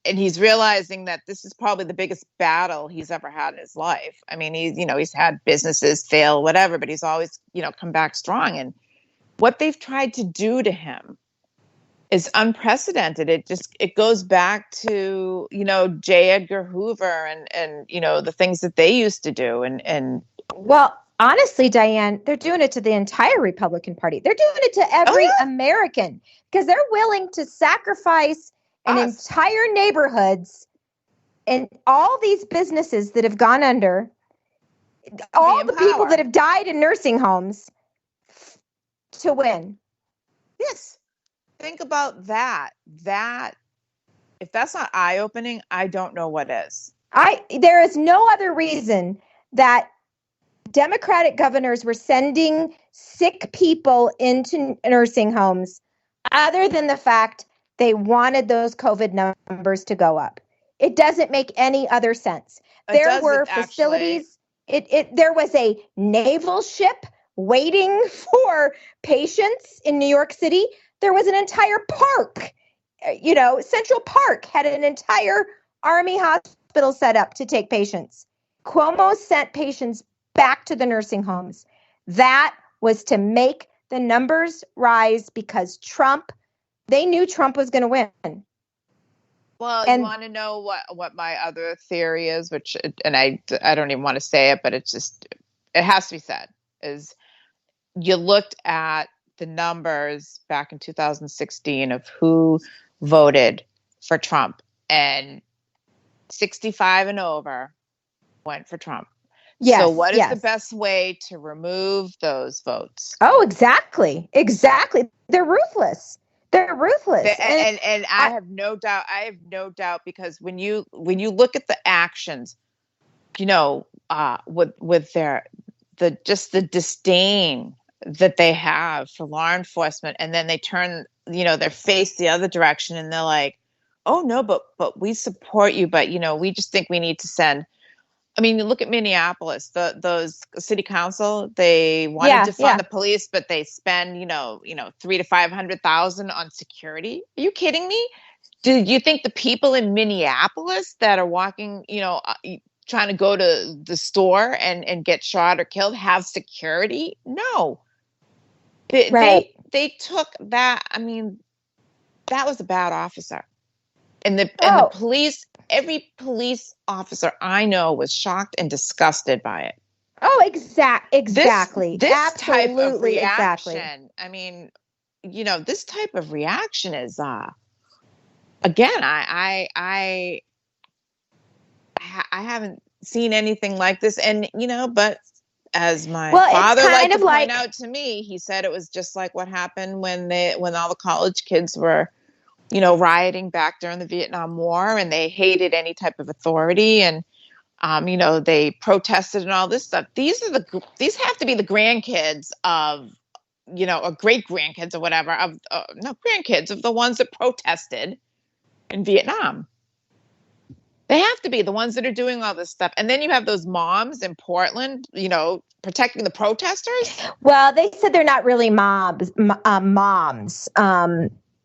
and he's realizing that this is probably the biggest battle he's ever had in his life. I mean, he's had businesses fail, whatever, but he's always, come back strong. And what they've tried to do to him is unprecedented. It goes back to, J. Edgar Hoover and the things that they used to do. And well, honestly, Diane, they're doing it to the entire Republican Party. They're doing it to every American, because they're willing to sacrifice entire neighborhoods and all these businesses that have gone under, all the people that have died in nursing homes to win. Yes. Think about that. If that's not eye-opening, I don't know what is. There is no other reason that Democratic governors were sending sick people into nursing homes other than the fact they wanted those COVID numbers to go up. It doesn't make any other sense. There were facilities. There was a naval ship waiting for patients in New York City. There was an entire park. Central Park had an entire Army hospital set up to take patients. Cuomo sent patients back to the nursing homes. That was to make the numbers rise because they knew Trump was going to win. Well, you want to know what my other theory is, and I don't even want to say it, but it has to be said, is you looked at the numbers back in 2016 of who voted for Trump, and 65 and over went for Trump. Yes, so what is the best way to remove those votes? Oh, exactly. They're ruthless. And I have no doubt because when you look at the actions, with the disdain that they have for law enforcement, and then they turn their face the other direction and they're like, oh no, but we support you, but we just think we need to send. I mean, you look at Minneapolis, those city council, they wanted to fund the police, but they spend, $300,000 to $500,000 on security. Are you kidding me? Do you think the people in Minneapolis that are walking, trying to go to the store and get shot or killed have security? No. They took that. I mean, that was a bad officer. And the police, every police officer I know was shocked and disgusted by it. Oh, exactly. This Absolutely, type of reaction. exactly. I mean, this type of reaction is, again, I haven't seen anything like this. And, but as my father liked to point out to me, he said it was just like what happened when all the college kids were, rioting back during the Vietnam War, and they hated any type of authority, and they protested and all this stuff. These have to be the grandkids of, or great grandkids or whatever grandkids of the ones that protested in Vietnam. They have to be the ones that are doing all this stuff. And then you have those moms in Portland, protecting the protesters. Well, they said they're not really moms.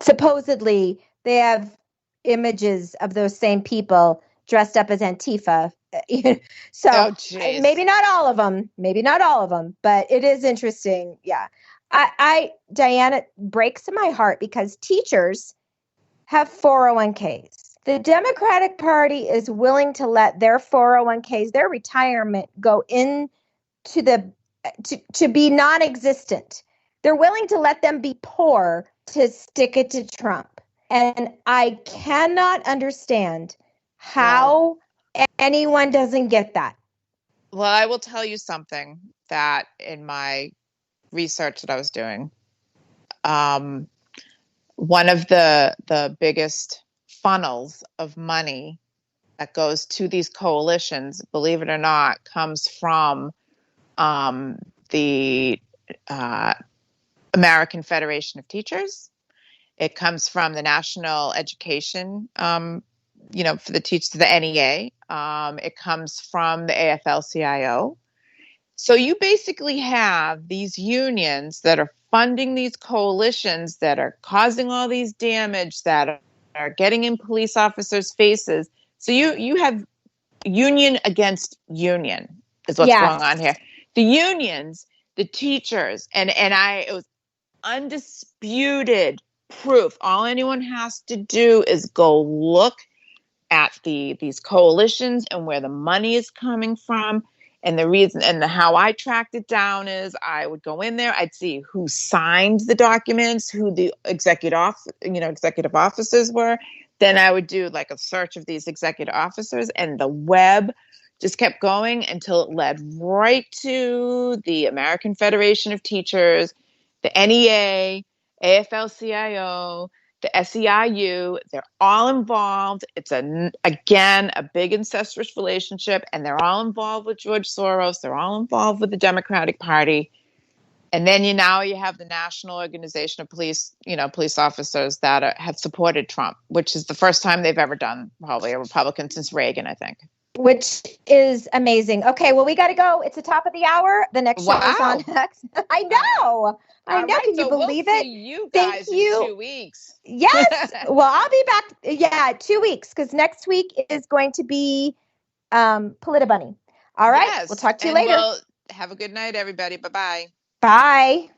Supposedly, they have images of those same people dressed up as Antifa. So maybe not all of them, but it is interesting. Yeah. Diana, it breaks my heart because teachers have 401ks. The Democratic Party is willing to let their 401ks, their retirement, go into to be non-existent. They're willing to let them be poor to stick it to Trump. And I cannot understand how anyone doesn't get that. Well, I will tell you something that in my research that I was doing, one of the biggest funnels of money that goes to these coalitions, believe it or not, comes from the American Federation of Teachers. It comes from the National Education, for the NEA. It comes from the AFL-CIO. So you basically have these unions that are funding these coalitions that are causing all these damage, that are getting in police officers' faces. So you have union against union is what's going on here. The unions, the teachers, and it was undisputed proof. All anyone has to do is go look at these coalitions and where the money is coming from. And the reason and how I tracked it down is I would go in there, I'd see who signed the documents, who the executive officers were. Then I would do like a search of these executive officers, and the web just kept going until it led right to the American Federation of Teachers the NEA, AFL-CIO, the SEIU, they're all involved. It's again a big incestuous relationship, and they're all involved with George Soros. They're all involved with the Democratic Party. And then you have the National Organization of Police, police officers that have supported Trump, which is the first time they've ever done, probably a Republican since Reagan, I think. Which is amazing. Okay, well, we got to go. It's the top of the hour. The next show is on next. I know. All right, Can you believe we'll it? See you guys in 2 weeks. Yes. Well, I'll be back. Yeah, 2 weeks, because next week is going to be Politibunny. All right. Yes. We'll talk to you later. Well, have a good night, everybody. Bye-bye. Bye.